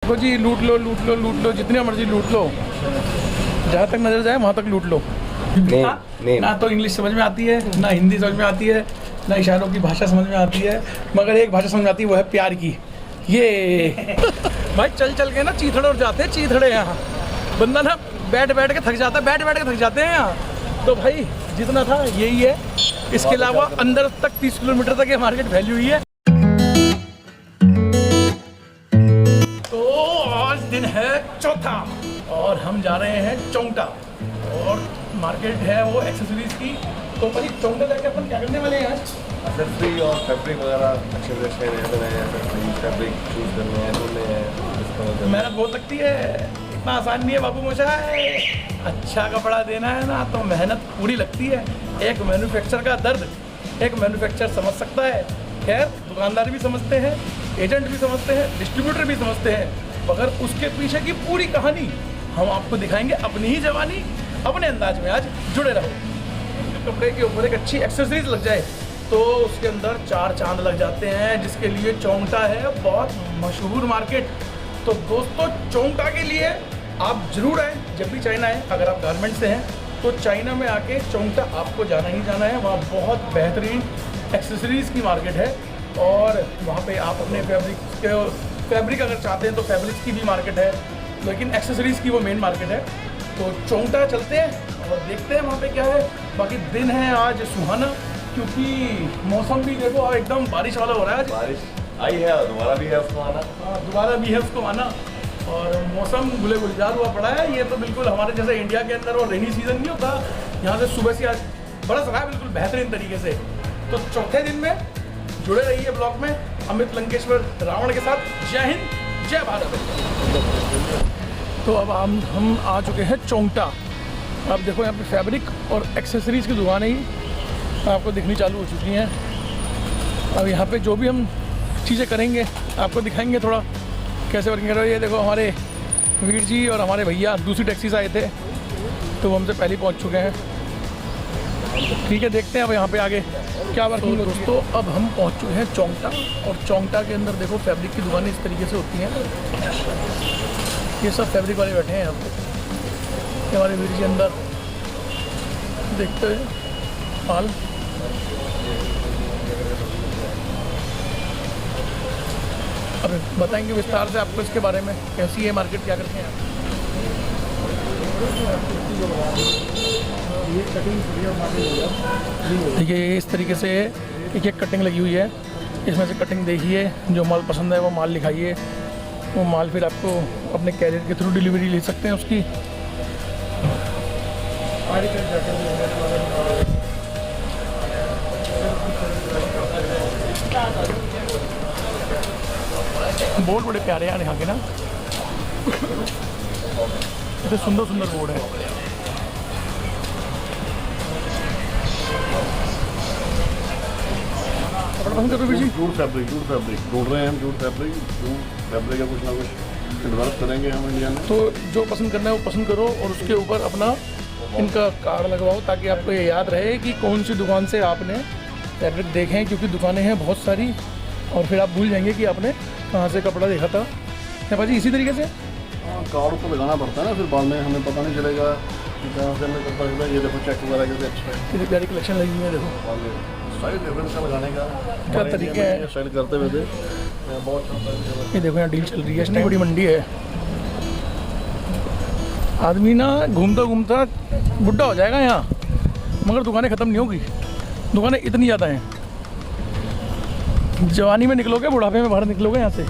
देखो जी, लूट लो लूट लो लूट लो, जितनी मर्जी लूट लो, जहाँ तक नजर जाए वहाँ तक लूट लो। ना तो इंग्लिश समझ में आती है, ना हिंदी समझ में आती है, ना इशारों की भाषा समझ में आती है, मगर एक भाषा समझ में आती है, वो है प्यार की। ये भाई चल चल के ना चीथड़े उड़ जाते हैं, चीथड़े यहाँ। बंदा ना बैठ बैठ के थक जाता है, बैठ बैठ के थक जाते हैं यहाँ। तो भाई जितना था यही है, इसके अलावा अंदर तक 30 किलोमीटर तक ये मार्केट फैली हुई है। तो आज दिन है चौथा और हम जा रहे हैं चौंटा, और मार्केट है वो एक्सेसरीज की। तो भाई चौंटा जाके अपन क्या करने वाले हैं आज? एक्सेसरी और फैब्रिक वगैरह अच्छे से फैब्रिक चूज करने हैं, ढूंढने हैं। मेहनत बहुत लगती है, इतना आसान नहीं है बाबू मोशाय। अच्छा कपड़ा देना है ना तो मेहनत पूरी लगती है। एक मैन्युफैक्चर का दर्द एक मैन्युफैक्चर समझ सकता है। खैर दुकानदार भी समझते हैं, एजेंट भी समझते हैं, डिस्ट्रीब्यूटर भी समझते हैं, मगर उसके पीछे की पूरी कहानी हम आपको दिखाएंगे अपनी ही जवानी अपने अंदाज में। आज जुड़े रहो। कपड़े के ऊपर एक अच्छी एक्सेसरीज लग जाए तो उसके अंदर 4 चांद लग जाते हैं, जिसके लिए चौंटा है बहुत मशहूर मार्केट। तो दोस्तों चौंटा के लिए आप जरूर आएँ जब भी चाइना आए। अगर आप गारमेंट से हैं तो चाइना में आके चौंटा आपको जाना ही जाना है। वहाँ बहुत बेहतरीन एक्सेसरीज़ की मार्केट है और वहाँ पे आप अपने फैब्रिक अगर चाहते हैं तो फैब्रिक्स की भी मार्केट है, लेकिन एक्सेसरीज़ की वो मेन मार्केट है। तो चौंटा चलते हैं और देखते हैं वहाँ पे क्या है। बाकी दिन है आज सुहाना, क्योंकि मौसम भी देखो एकदम बारिश वाला हो रहा है आज। बारिश आई है और दोबारा भी है उसको आना। हाँ दोबारा भी है उसको आना, और मौसम गुले गुलजार हुआ पड़ा है। ये तो बिल्कुल हमारे जैसे इंडिया के अंदर वो रेनी सीजन नहीं होता, यहाँ से सुबह से आज बरस रहा है बिल्कुल बेहतरीन तरीके से। तो चौथे दिन में जुड़े रहिए ब्लॉग में अमित लंकेश्वर रावण के साथ। जय हिंद, जय भारत। तो अब हम आ चुके हैं चौंटा। अब देखो यहाँ पे फैब्रिक और एक्सेसरीज़ की दुकानें ही आपको दिखनी चालू हो चुकी हैं। अब यहाँ पे जो भी हम चीज़ें करेंगे आपको दिखाएंगे थोड़ा कैसे वर्किंग कर रहे हो। ये देखो हमारे वीर जी और हमारे भैया दूसरी टैक्सी से आए थे, तो वो हमसे पहले पहुँच चुके हैं। ठीक है, देखते हैं अब यहाँ पे आगे क्या वर्किंग होती है। दोस्तों अब हम पहुँच चुके हैं चौंटा, और चौंटा के अंदर देखो फैब्रिक की दुकानें इस तरीके से होती हैं। ये सब फैब्रिक वाले बैठे हैं यहाँ पे। हमारे वीर जी अंदर देखते हैं माल। अब बताएंगे विस्तार से आपको इसके बारे में, कैसी है मार्केट, क्या करते हैं। ये कटिंग देखिए इस तरीके से एक कटिंग लगी हुई है। इसमें से कटिंग देखिए, जो माल पसंद है वो माल लिखाइए, वो माल फिर आपको अपने कैरियर के थ्रू डिलीवरी ले सकते हैं उसकी। बोर्ड बड़े प्यारे हैं यहाँ के ना, इतने सुंदर सुंदर बोर्ड है। पसंद करो जी, जूट फैब्रिक ढूंढ रहे हैं हम। जूट फैब्रिक का कुछ ना कुछ डेवलप करेंगे हम इंडिया में। तो जो पसंद करना है वो पसंद करो और उसके ऊपर अपना इनका कार्ड लगवाओ, ताकि आपको ये याद रहे कि कौन सी दुकान से आपने फैब्रिक देखें, क्योंकि दुकानें हैं बहुत सारी और फिर आप भूल जाएंगे कि आपने कहाँ से कपड़ा देखा था। है भाजी इसी तरीके से कार्ड को लगाना पड़ता है ना, फिर बाद में हमें पता नहीं चलेगा कि कहाँ से हमें कपड़ा मिला। ये देखो चेक वगैरह कैसे अच्छा है, कितनी प्यारी कलेक्शन लगी हुई है। देखो साइड डिफरेंस का लगाने का क्या तरीके हैं स्टाइल करते हुए थे बहुत। ये देखो यहाँ डील चल रही है, इतनी बड़ी मंडी है। आदमी ना घूमता घूमता बुढ़ा हो जाएगा यहाँ, मगर दुकानें ख़त्म नहीं होगी। दुकानें इतनी ज़्यादा हैं, जवानी में निकलोगे बुढ़ापे में बाहर निकलोगे यहाँ से,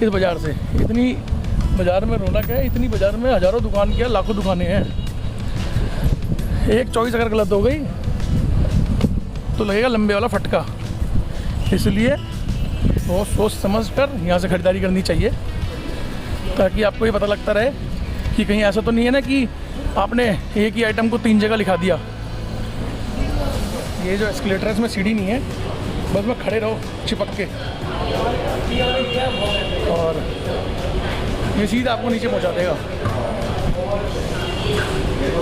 इस बाज़ार से। इतनी बाज़ार में रौनक है, इतनी बाज़ार में हज़ारों दुकान की लाखों दुकानें हैं। एक चॉइस अगर गलत हो गई तो लगेगा लंबे वाला फटका। इसलिए बहुत सोच समझ कर यहाँ से ख़रीदारी करनी चाहिए, ताकि आपको ये पता लगता रहे कि कहीं ऐसा तो नहीं है ना कि आपने एक ही आइटम को 3 जगह लिखा दिया। ये जो एस्केलेटर है इसमें सीढ़ी नहीं है, बस में खड़े रहो चिपक के, और ये सीधा आपको नीचे पहुँचा देगा।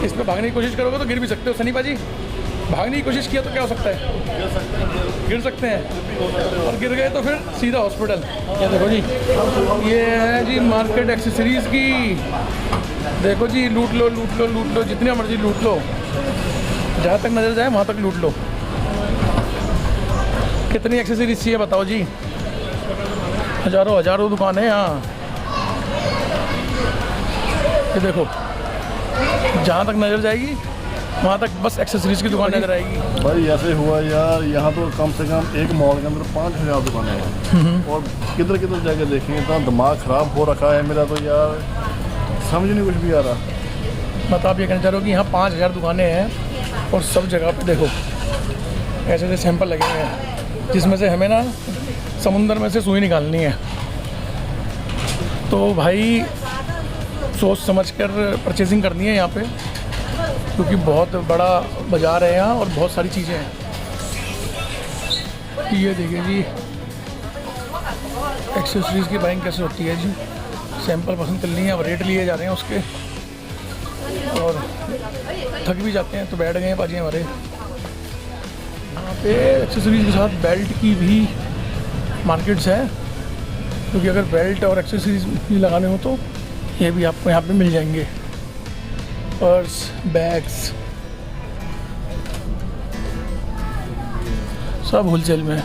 इस पर भागने की कोशिश करोगे तो गिर भी सकते हो। सनी पाजी भागने की कोशिश किया तो क्या हो सकता है? गिर सकते हैं, और गिर गए तो फिर सीधा हॉस्पिटल। ये देखो जी, ये है जी मार्केट एक्सेसरीज़ की। देखो जी, लूट लो लूट लो लूट लो, जितने मर्जी लूट लो, जहाँ तक नज़र जाए वहाँ तक लूट लो। कितनी एक्सेसरीज चाहिए बताओ जी? हज़ारों हज़ारों दुकानें हैं यहाँ। ये देखो, जहाँ तक नज़र जाएगी वहाँ तक बस एक्सेसरीज की दुकान नजर आएगी। भाई ऐसे हुआ यार, यहाँ तो कम से कम एक मॉल के अंदर 5000 दुकानें हैं और किधर किधर जाके देखेंगे, इतना दिमाग ख़राब हो रखा है मेरा तो यार, समझ नहीं कुछ भी आ रहा। मतलब आप ये कहना चाह रहे हो कि यहाँ 5000 दुकानें हैं और सब जगह पे देखो ऐसे ऐसे सैंपल लगे हुए हैं, जिसमें से हमें ना समुंदर में से सुई निकालनी है। तो भाई सोच समझ कर परचेजिंग करनी है यहाँ पे, क्योंकि बहुत बड़ा बाज़ार है यहाँ और बहुत सारी चीज़ें हैं। ये देखिए जी, एक्सेसरीज़ की बाइंग कैसे होती है जी। सैंपल पसंद कर लिए हैं और रेट लिए जा रहे हैं उसके, और थक भी जाते हैं तो बैठ गए हैं पाजी हमारे। यहाँ पे एक्सेसरीज़ के साथ बेल्ट की भी मार्केट्स हैं, क्योंकि अगर बेल्ट और एक्सेसरीज़ भी लगाने हो तो ये भी आपको यहाँ पे मिल जाएंगे। पर्स, बैग्स, सब होलसेल में।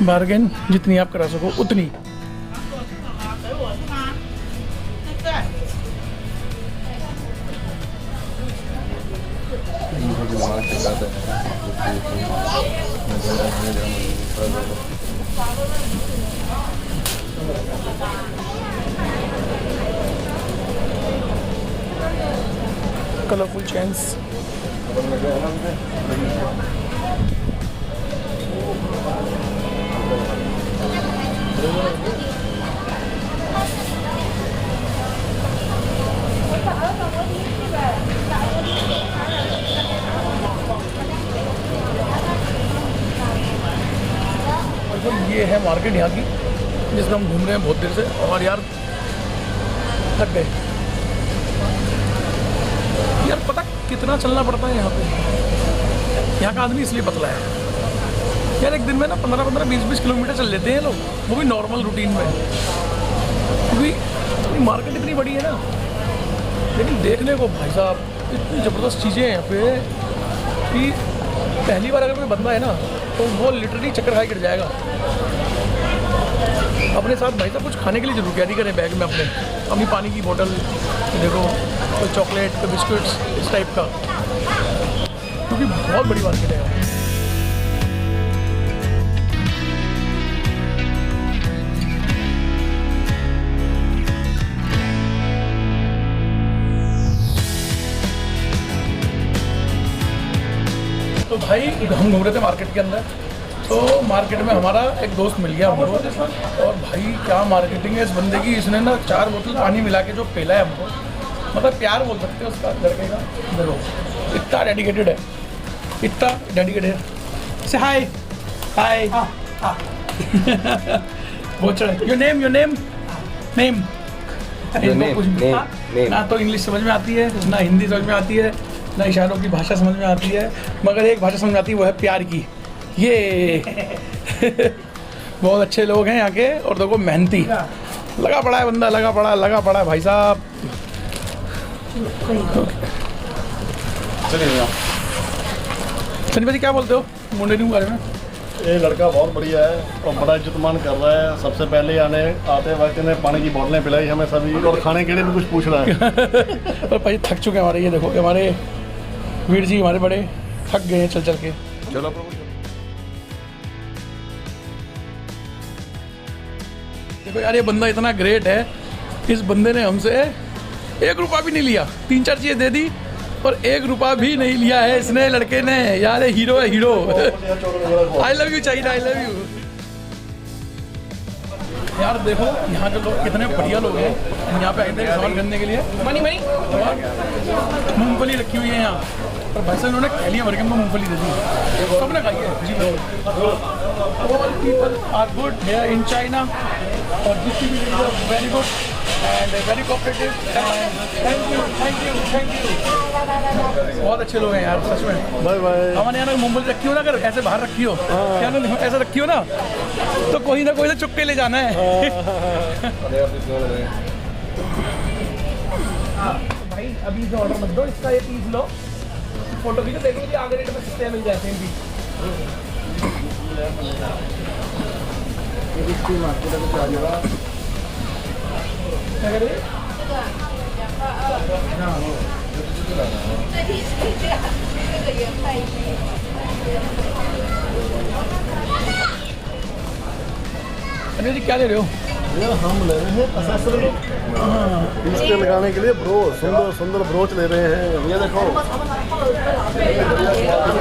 बार्गेन जितनी आप करा सको उतनी। कलरफुल चेन्स, तो ये है मार्केट यहाँ की, जिसमें हम घूम रहे हैं बहुत देर से, और यार थक गए यार। पता कितना चलना पड़ता है यहाँ पे। यहाँ का आदमी इसलिए पतला है यार, एक दिन में ना 15-15, 20-20 किलोमीटर चल लेते हैं लोग, वो भी नॉर्मल रूटीन में, क्योंकि मार्केट इतनी बड़ी है ना। लेकिन देखने को भाई साहब इतनी ज़बरदस्त चीज़ें हैं यहाँ पे कि पहली बार अगर कोई बंदा है ना तो वो लिटरली चक्कर खाई गिर जाएगा। अपने साथ भाई साहब कुछ खाने के लिए जरूर कैरी करें बैग में अपने, अपनी पानी की बोतल, देखो कोई चॉकलेट, कोई बिस्कुट्स, इस टाइप का, क्योंकि बहुत बड़ी मार्केट है। तो भाई हम घूम रहे थे मार्केट के अंदर, तो मार्केट में हमारा एक दोस्त मिल गया हमको, और भाई क्या मार्केटिंग है इस बंदे की। इसने ना 4 बोतल पानी मिला के जो पिला है हमको, मतलब प्यार बोल सकते हैं उसका लड़के का। देखो इतना डेडिकेटेड है, इतना डेडिकेटेड है। से हाय हाय योर नेम नेम ना तो इंग्लिश समझ में आती है, ना हिंदी समझ में आती है, ना इशारों की भाषा समझ में आती है, मगर एक भाषा समझ में आती है, वो है प्यार की। ये बहुत अच्छे लोग हैं यहाँ के, और देखो मेहनती लगा पड़ा है बंदा, लगा पड़ा है भाई साहब। चलिए सनी भाई क्या बोलते हो मुंडे के बारे में? ये लड़का बहुत बढ़िया है और बड़ा इज्जतमान कर रहा है। सबसे पहले आते वक्त ने पानी की बोतलें पिलाई हमें सभी, और खाने के लिए भी कुछ पूछ रहा है। और भाई थक चुके हैं हमारे, ये देखो हमारे वीर जी हमारे बड़े थक गए हैं चल के। चलो देखो यार, ये बंदा इतना ग्रेट है, इस बंदे ने हमसे 1 रुपया भी नहीं लिया, 3-4 चीज़ें दे दी और 1 रुपया भी नहीं लिया है इसने, लड़के ने। यार हीरो है hero. I love you China, I love you. यार देखो यहाँ के लोग कितने बढ़िया लोग हैं, यहाँ पे आए थे सामान खरीदने के लिए। मनी मूंगफली रखी हुई है यहाँ, और भाई साहब इन्होंने थैलियाँ भर के हमको मूंगफली दे दी, सबने खाई है जी। All people are good here in China, और this is very good. And very cooperative and thank you thank you thank you. बहुत अच्छे लोग हैं यार सच में। Bye bye. हमारे यहाँ मोमो रखी हो ना, अगर ऐसे बाहर रखी हो, क्या ना ऐसे रखी हो ना, तो कोई ना कोई से चुप के ले जाना है। भाई अभी जो ऑर्डर मत दो, इसका ये पीस लो, फोटो भी तो देखो कि आगे रेट में सस्ते मिल जाते हैं भी। क्या कर रहे? अनिल जी क्या ले रहे हो? ये हम ले रहे हैं एक्सेसरी पीस पे लगाने के लिए ब्रोच, सुंदर सुंदर ब्रोच ले रहे हैं। ये देखो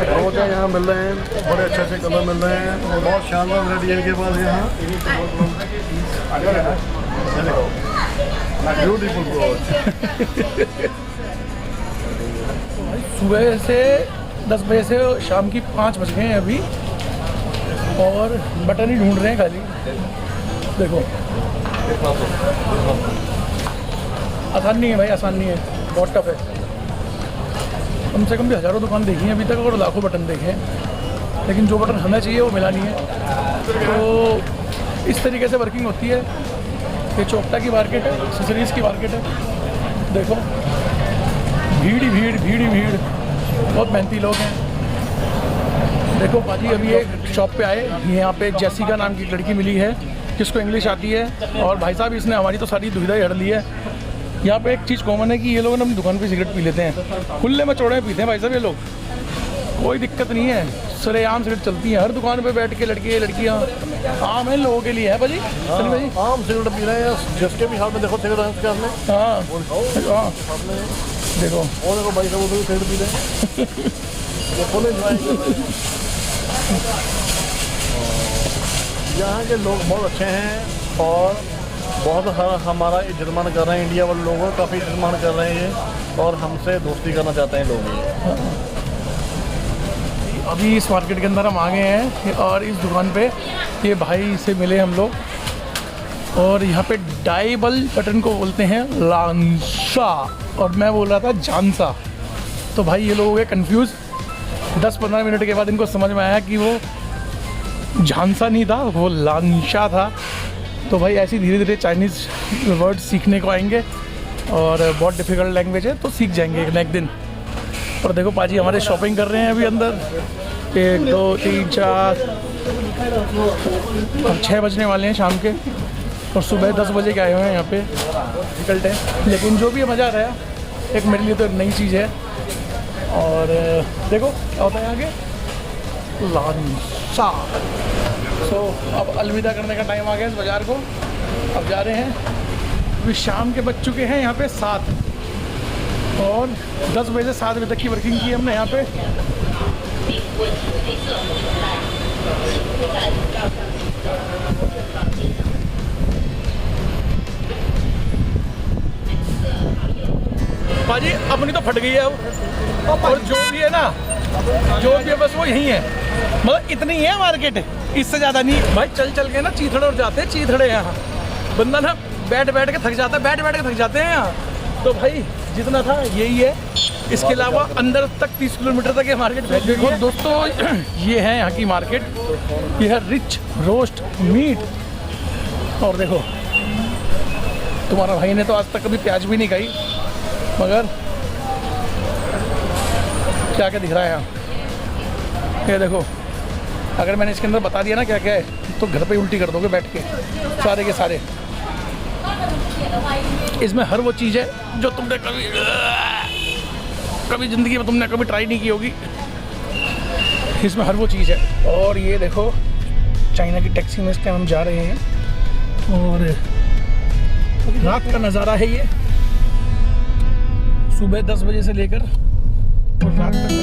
ब्रोच है, यहाँ मिल रहे हैं, बड़े अच्छे अच्छे कलर मिल रहे हैं, बहुत शानदार वैरायटी है इनके पास यहाँ। ये देखो ब्यूटीफुल ब्रोच। सुबह से 10 बजे से शाम की 5 बज गए हैं अभी, और बटन ही ढूंढ रहे हैं खाली। देखो आसान नहीं है भाई, आसान नहीं है, बहुत टफ है। कम से कम भी हज़ारों दुकान देखी हैं अभी तक और लाखों बटन देखे हैं, लेकिन जो बटन हमें चाहिए वो मिला नहीं है। तो इस तरीके से वर्किंग होती है। ये चोपटा की मार्केट है, एक्सेसरीज़ की मार्केट है। देखो भीड़ ही भीड़, भीड़ ही भीड़, बहुत मेहनती लोग हैं। देखो पाजी अभी एक शॉप पे आए, यहाँ पे जेसिका नाम की एक लड़की मिली है जिसको इंग्लिश आती है, और भाई साहब इसने हमारी तो सारी दुविधा ही हड़ ली है। यहाँ पे एक चीज़ कॉमन है कि ये लोग ना अपनी दुकान पे सिगरेट पी लेते हैं, खुले में चौड़े पीते हैं भाई साहब ये लोग, कोई दिक्कत नहीं है, सरेआम सिगरेट चलती है हर दुकान पे बैठ के, लड़के लड़कियाँ, आम है लोगों के लिए है भाजी। भाई आम सिगरेट पी रहे हैं, जिसके भी हाथ में देखो सिगरेट है उसके हाथ में। हाँ हाँ देखो, और देखो भाई साहब वो सिगरेट पी रहे हैं, ये फुल एंजॉय कर रहे हैं। यहाँ के लोग बहुत अच्छे हैं और बहुत सारा हमारा इज्जत-मान कर रहे हैं, इंडिया वाले लोगों का काफ़ी इज्जत-मान कर रहे हैं ये, और हमसे दोस्ती करना चाहते हैं लोग ये। अभी इस मार्केट के अंदर हम आ गए हैं और इस दुकान पे ये भाई से मिले हम लोग, और यहाँ पे डाइबल बटन को बोलते हैं लांसा, और मैं बोल रहा था जानसा। तो भाई ये लोग हो गए कन्फ्यूज़। 10-15 मिनट के बाद इनको समझ में आया कि वो झांसा नहीं था, वो लांशा था। तो भाई ऐसी धीरे धीरे चाइनीज़ वर्ड सीखने को आएंगे, और बहुत डिफ़िकल्ट लैंग्वेज है, तो सीख जाएंगे एक न एक दिन। और देखो पाजी हमारे शॉपिंग कर रहे हैं अभी अंदर, 1 2 3 4 अब 6 बजने वाले हैं शाम के, और सुबह 10 बजे के आए हुए हैं यहाँ पे। डिफ़िकल्ट है, लेकिन जो भी है मज़ा आ रहा है। एक मेरे लिए तो नई चीज़ है, और देखो क्या होता है आगे, लांसा। सो अब अलविदा करने का टाइम आ गया इस बाज़ार को, अब जा रहे हैं। अभी शाम के बज चुके हैं यहाँ पे 7, और 10 बजे से 7 बजे तक की वर्किंग की हमने यहाँ पे। पाजी अपनी तो फट गई है अब, और जो भी है ना, जो भी है बस वो यही है, मतलब इतनी ही है मार्केट, इससे ज़्यादा नहीं। भाई चल चल के ना चीथड़े उठ जाते हैं, चीथड़े यहाँ बंदा ना बैठ बैठ के थक जाता है, बैठ बैठ के थक जाते हैं यहाँ। तो भाई जितना था यही है, इसके अलावा अंदर तक 30 किलोमीटर तक ये मार्केट। देखो दोस्तों ये है यहाँ की मार्केट, ये है रिच रोस्ट मीट। और देखो तुम्हारा भाई ने तो आज तक कभी प्याज भी नहीं खाई, मगर क्या क्या दिख रहा है यहाँ, ये देखो। अगर मैंने इसके अंदर बता दिया ना क्या क्या है, तो घर पे उल्टी कर दोगे बैठ के सारे के सारे। इसमें हर वो चीज़ है जो तुमने कभी ज़िंदगी में तुमने कभी ट्राई नहीं की होगी, इसमें हर वो चीज़ है। और ये देखो चाइना की टैक्सी में इस टाइम हम जा रहे हैं, और रात का नज़ारा है ये, सुबह 10 बजे से लेकर और रात तक।